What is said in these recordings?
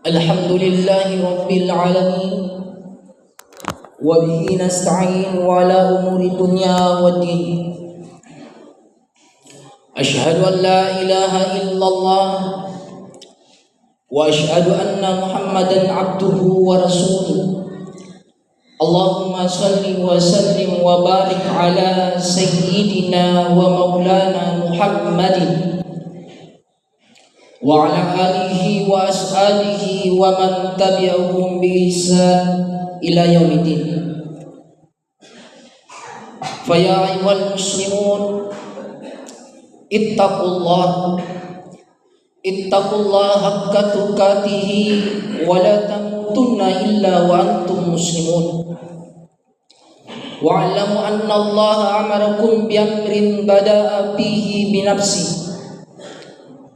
الحمد لله رب العالمين وبه نستعين على أمور الدنيا والدين. أشهد أن لا إله إلا الله وأشهد أن محمدا عبده ورسوله. اللهم صل وسلم وبارك على سيدنا ومولانا محمد وعلى آله وأصحابه ومن تبعهم بإحسان إلى يوم الدين. فيا أيها المسلمون اتقوا الله حق تقاته ولا تموتن إلا وأنتم مسلمون. واعلموا أن الله أمركم بأمر بدأ به بنفسه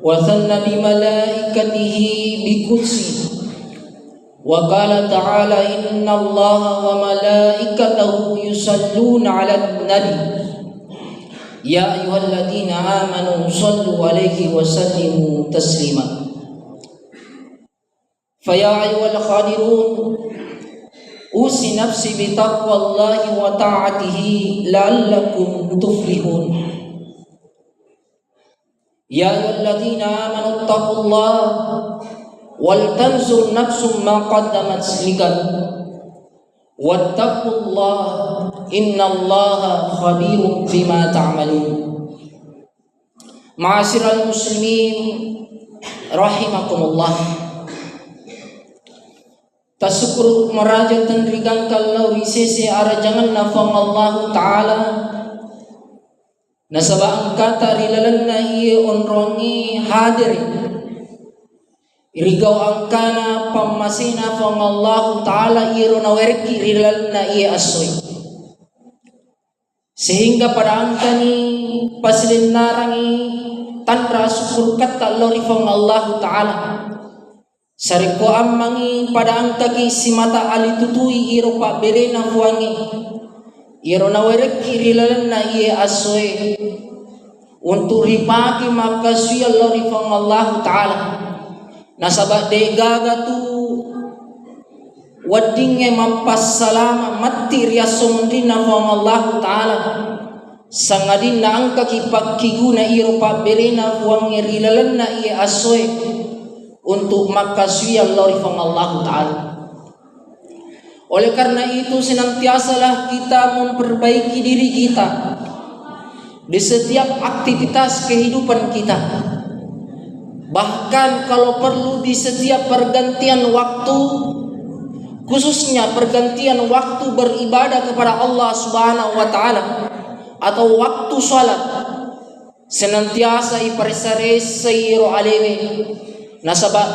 وثنى بملائكته بقدسه وقال تعالى إن الله وملائكته يصلون على النبي يا أيها الذين آمنوا صلوا عليه وسلموا تسليما. فيا أيها الخادرون أوصي نفسي بتقوى الله وطاعته لعلكم تفلحون. يا أيها الذين آمنوا اتقوا الله ولتنظر نفس ما قدمت لغد واتقوا الله إن الله خبير بما تعملون. معاشر المسلمين رحمكم الله. Tasyukur meraja tendrigang kalau risese arajangan nafam Allah Ta'ala nasaba angkata rilalanna iye onrongi hadir irigau angkana pammasina fam Allah Ta'ala iro nawerki rilalanna iye asoy sehingga pada angkani pasilin narangi tanra syukur kata lori fam Allah Ta'ala sariko ammangi pada angkaki simata alitutui iro pak berena fuangi iro nawereki rilalanna iye asoe untuk ripaki makasih Allah rifang Allah Ta'ala nasabak degaga tu wadinge mampas salama mati riasomundina fang Allah Ta'ala sangadina angkaki pakiguna iro pak berena fuangi rilalanna iye asoe untuk makasih Allah rifang Allah Ta'ala. Oleh karena itu senantiasalah kita memperbaiki diri kita di setiap aktivitas kehidupan kita. Bahkan kalau perlu di setiap pergantian waktu, khususnya pergantian waktu beribadah kepada Allah Subhanahu wa Ta'ala atau waktu salat, senantiasa iparisare sayiro alewe nasabak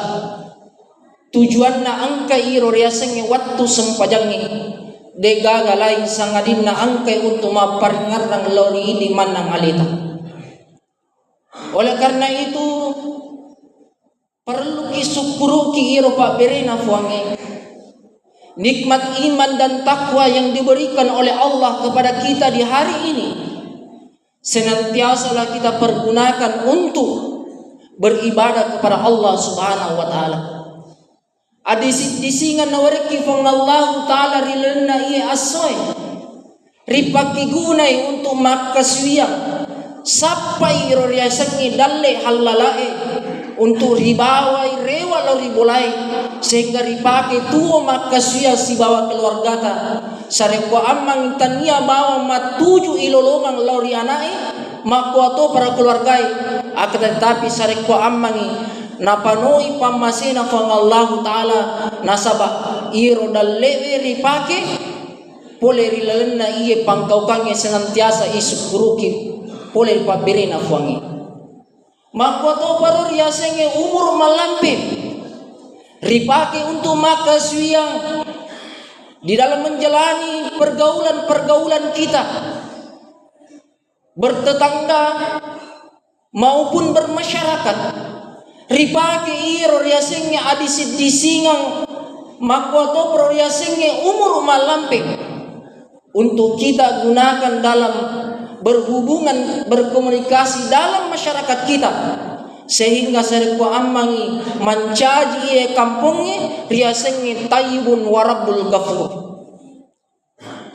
tujuan na angka iro riasenge waktu sempajangi degaga lain sangadin na angka untuk maparingarang lori di manang alita. Oleh karena itu perlu kisukuru ki iro pak berena fuange nikmat iman dan takwa yang diberikan oleh Allah kepada kita di hari ini senantiasalah kita pergunakan untuk beribadah kepada Allah Subhanahu wa Ta'ala. Adisi disingan nawariki fang Allah Ta'ala rilanna iye asoy ripaki gunai untuk makaswiya sampai iro riasangi dalle halalae untuk ribawai rewa lo ribolai sehingga ripaki tuo makaswiya si bawa keluargata sareko amang tania bawa matuju ilolongang lo rianai makuato para keluargai akan tetapi sareko amangi napanoi pammasina fang Allah Ta'ala nasaba iro dallewe ripake pole rilalanna iye pangkaukange senantiasa isukuruki pole paberena fuangi makuato para riasenge umur malampe ripake untuk makaswiya di dalam menjalani pergaulan-pergaulan kita bertetangga maupun bermasyarakat ripake iro riasenge adisit disingang makwato pro riasenge umur malampe untuk kita gunakan dalam berhubungan berkomunikasi dalam masyarakat kita sehingga sariku ammangi mancaji ie kampungnya riasengi tayyibun warabbul ghafur.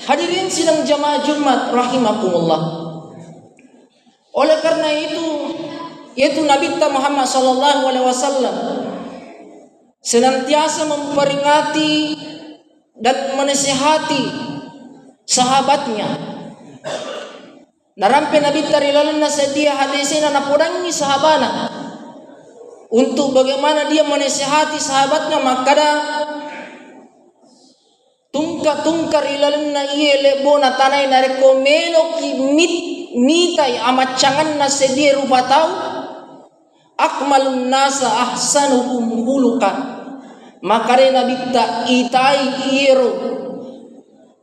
Hadirin sidang jamaah Jumat rahimakumullah. Oleh karena itu, yaitu Nabi Muhammad sallallahu alaihi wasallam senantiasa memperingati dan menasihati sahabatnya. Narampe Nabi tarilalana sedia hadisina napodangi sahabana untuk bagaimana dia menasihati sahabatnya, maka tungkar ilalana iye lebona tanai nareko meloki mitai amacangan na sedia rupa tahu akmalun nasa ahsanuhum hulukan, maka Nabi ta itai iro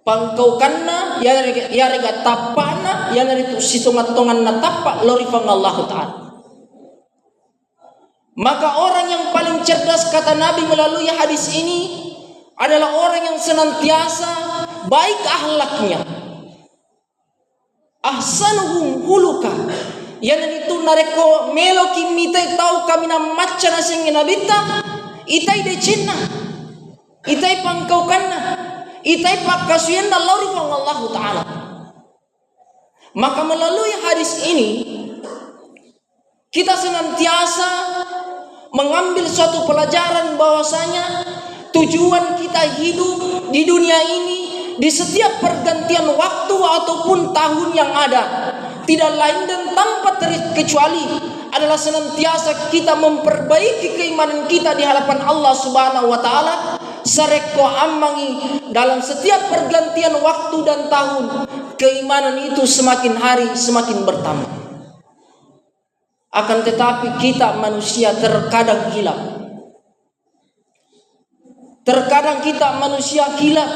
pangkaukanna ya rega tapana ya naritu situngatongan na tapa lorifang Allah Ta'ala. Maka orang yang paling cerdas kata Nabi melalui hadis ini adalah orang yang senantiasa baik akhlaknya. Ahsanuhum huluka yang itu nareko meloki mitai tau kami na macca na singin nabita itai de cinna itai pangkaukanna itai pakasuyanna lorifang Allah Ta'ala. Maka melalui hadis ini kita senantiasa mengambil suatu pelajaran bahwasanya tujuan kita hidup di dunia ini di setiap pergantian waktu ataupun tahun yang ada tidak lain dan tanpa terkecuali adalah senantiasa kita memperbaiki keimanan kita di hadapan Allah Subhanahu wa taala. Sareko amangi dalam setiap pergantian waktu dan tahun keimanan itu semakin hari semakin bertambah. Akan tetapi kita manusia terkadang hilap. Terkadang kita manusia hilap.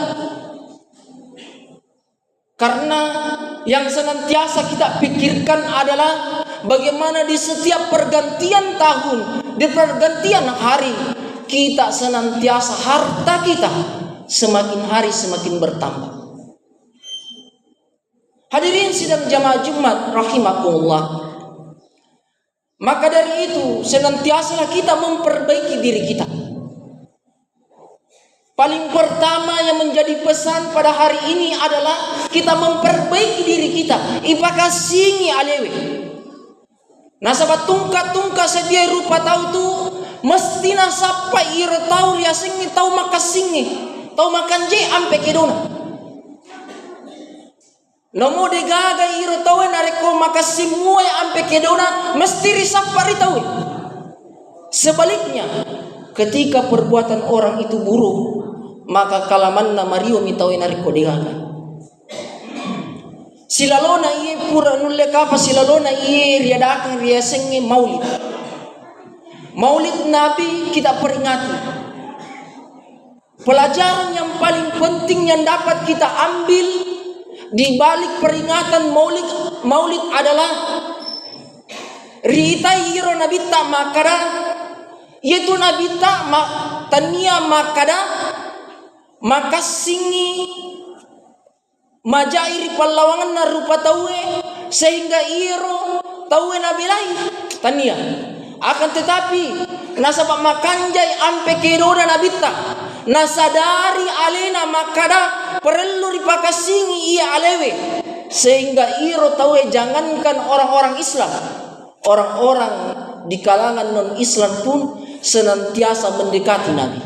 Karena yang senantiasa kita pikirkan adalah bagaimana di setiap pergantian tahun, di pergantian hari, kita senantiasa harta kita semakin hari semakin bertambah. Hadirin sidang jamaah Jumat rahimakumullah. Maka dari itu senantiasalah kita memperbaiki diri kita. Paling pertama yang menjadi pesan pada hari ini adalah kita memperbaiki diri kita. Ipaka singi alewe. Nasabat tungka sedia rupa tahu tu mesti nasapa ira tahu ria singi tahu makasingi tahu makan je ampe kedona. Nomo de gaga iro tahu nareko makasimue ampe kedona mesti risapa ri tahu. Sebaliknya ketika perbuatan orang itu buruk maka kalamanna mario mitawi nareko de gaga. Silalona iye pura nulle kapa silalona iye riadakan riasengi maulid. Maulid Nabi kita peringati. Pelajaran yang paling penting yang dapat kita ambil di balik peringatan maulid adalah ritai iro nabita makada yaitu nabita tania makada makasingi majairi palawangan na rupa tawe sehingga iro tawe nabilai tania akan tetapi nasabak makanjai ampe kedona nabita nasadari alena makada perlu dipakasingi ia alewe sehingga iro tawe jangankan orang-orang Islam, orang-orang di kalangan non-Islam pun senantiasa mendekati Nabi.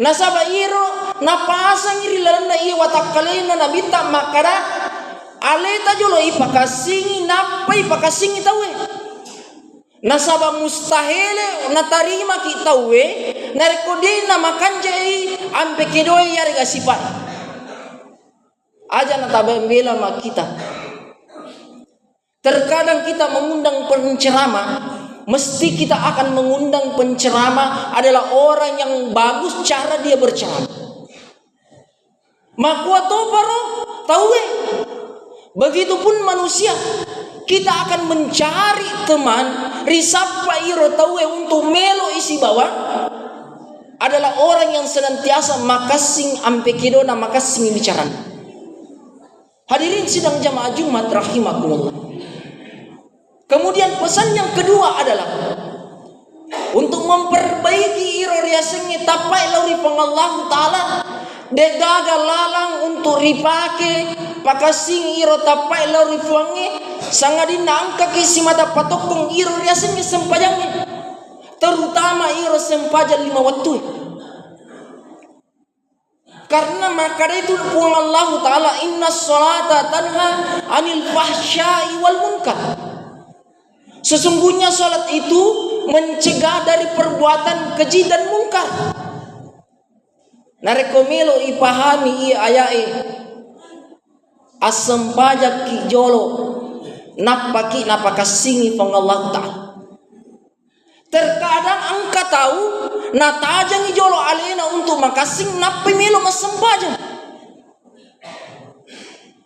Nasaba iro napasang iri lalanda iya watakkalena Nabi tak makada aleta jolo ipakasingi napa ipakasingi tawe. Nasaba mustahile natarima kita we narekodina makanjai ampe kedoi yarga sifat aja natabembela mak kita. Terkadang kita mengundang penceramah, mesti kita akan mengundang penceramah adalah orang yang bagus cara dia berceramah. Makwa toparo tahu. Begitupun manusia, kita akan mencari teman risapa iro tawe untuk melo isi bawah adalah orang yang senantiasa makasing ampe kedona makasing bicara. Hadirin sidang jamaah Jumat rahimakumullah. Kemudian pesan yang kedua adalah untuk memperbaiki iro riasengi tapai lauri Allah Ta'ala de gagal lalang untuk ripake pakasing iro tapai lauri fuangi sangadina angka kisi mata patokong iro riasengi sempajangnya, terutama iro sempajang 5 waktu. Karena maka itu puang Allah Ta'ala inna sholata tanha anil fahsyai wal munkar. Sesungguhnya salat itu mencegah dari perbuatan keji dan mungkar. Narekomelo ipahami ia ayae asam pajak ki jolo napaki napakasingi pang Allah Ta'ala. Terkadang angka tahu natajang jolo alena untuk makasing napi melo masam pajak.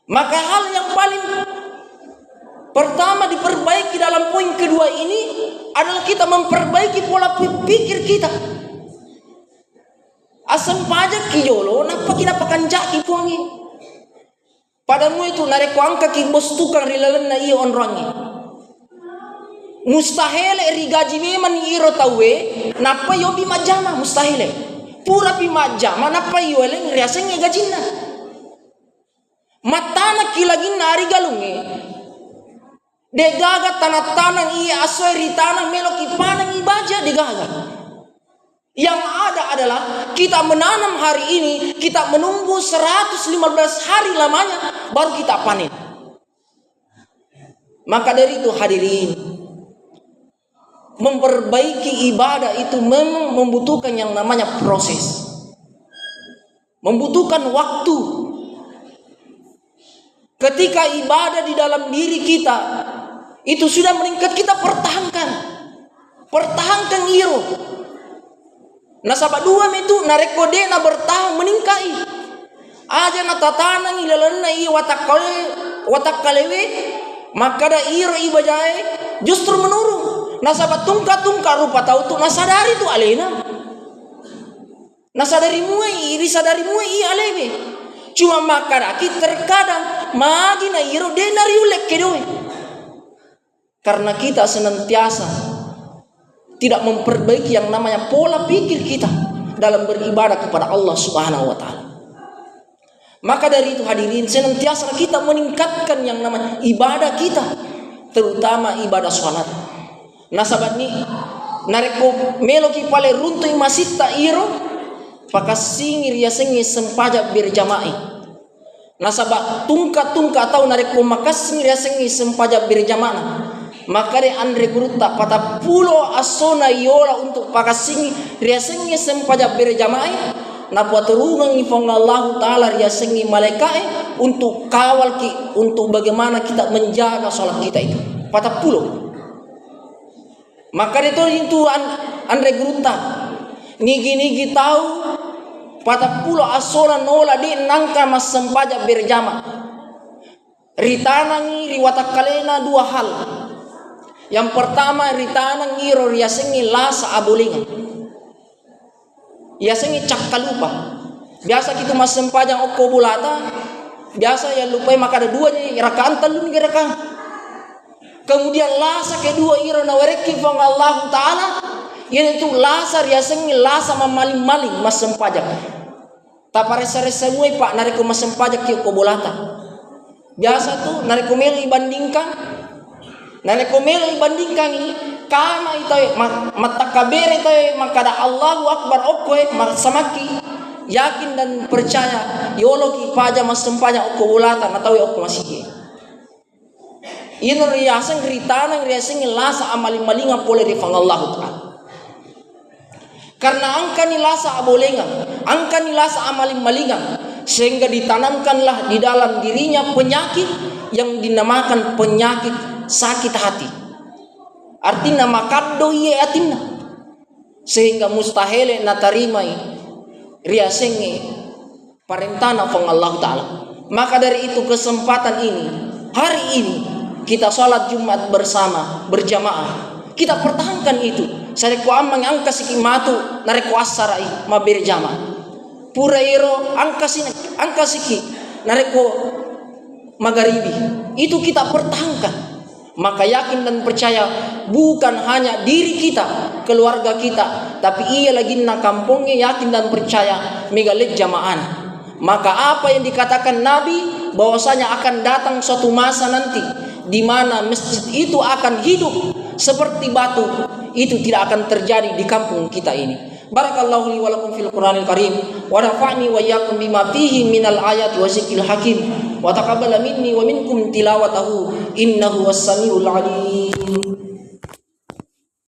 Maka hal yang paling pertama diperbaiki dalam poin kedua ini adalah kita memperbaiki pola pikir kita. Asam pajak kijolo napa kita pakan jaki puangi. Padamu itu nareko angka ki bos tukang rilalan na iyo onrangi. Mustahil rigaji meman iro tawe napa yo bi majama mustahil. Pura bi majama napa yo eleng riaseng gajinna. Matana kilagin nari galunge. Degaga tanah-tanah iya asoi ritanah melok ipanang ibaja degaga. Yang ada adalah kita menanam hari ini, kita menunggu 115 hari lamanya baru kita panen. Maka dari itu hadirin, memperbaiki ibadah itu memang membutuhkan yang namanya proses. Membutuhkan waktu. Ketika ibadah di dalam diri kita itu sudah meningkat, kita pertahankan iro. Nasabak dua itu narekode na bertahan meningkai. Aja na tatanang ilalana i watak kalewe maka da iro ibajae justru menurun. Nasabak tungka rupa tahu tu nasadari tu alena. Nasadari muai i alewe. Cuma maka kita terkadang magi na iro denari ulek kedoe. Karena kita senantiasa tidak memperbaiki yang namanya pola pikir kita dalam beribadah kepada Allah Subhanahu wa Ta'ala. Maka dari itu hadirin, senantiasa kita meningkatkan yang namanya ibadah kita, terutama ibadah sholat. Nasabat ni nareko meloki pale runtu masita iro pakasingir yasengi sempaja berjama'i. Nasabak tungka atau nareko makasingir yasengi sempaja berjama'a. Maka de andre guruta pada pulo asona yola untuk pakasingi riasengi sempaja berjama'i na puaturungang ifong Allah Ta'ala riasengi malaikai untuk kawal untuk bagaimana kita menjaga sholat kita itu pada pulo. Maka itu andre guruta nigi tahu pada pulo asona nola di nangka mas sempaja berjama ritanangi riwatakalena dua hal. Yang pertama ritanang iro riasengi lasa abolingan. Riasengi cakkalupa. Biasa kita mas sempajang okko bulata. Biasa ya lupa maka ada dua rakaan talun rakaan. Kemudian lasa kedua iro nawareki fang Allah Ta'ala. Yaitu lasa riasengi lasa mamaling-maling mas sempajang. Taparesa-resa muai pak nareko mas sempajang ki okko bulata. Biasa tuh nareko meli bandingkan. Nanekomelo ibandingkan ini kama itoy matakabere itoy makada Allahu Akbar okoy samaki yakin dan percaya yoloki paja masempanya okko ulata natawi okko masiki. Ino riasang ritana riasang lasa amaling-malingan pole rifang Allah Ta'ala. Karena angka ni lasa abolengan, angka ni lasa amaling-malingan sehingga ditanamkanlah di dalam dirinya penyakit yang dinamakan penyakit sakit hati. Artinya makado iye atina sehingga mustahil natarimai riasengi parentana pang Allah Ta'ala. Maka dari itu kesempatan ini hari ini kita sholat Jumat bersama berjamaah kita pertahankan itu. Sareko amang angka sikimatu nareko asarai ma berjamaah pura iro angka siki nareko magaribi itu kita pertahankan. Maka yakin dan percaya bukan hanya diri kita, keluarga kita, tapi ia lagi na kampungnya yakin dan percaya megalit jamaah. Maka apa yang dikatakan Nabi bahwasanya akan datang suatu masa nanti di mana masjid itu akan hidup seperti batu, itu tidak akan terjadi di kampung kita ini. Barakallahu li wa lakum fil Qur'anil Karim wa nafa'ni wa iyyakum bima fihi minal ayati wa zikril hakim wa taqabbala minni wa minkum tilawatahu innahu was-sami'ul 'alim.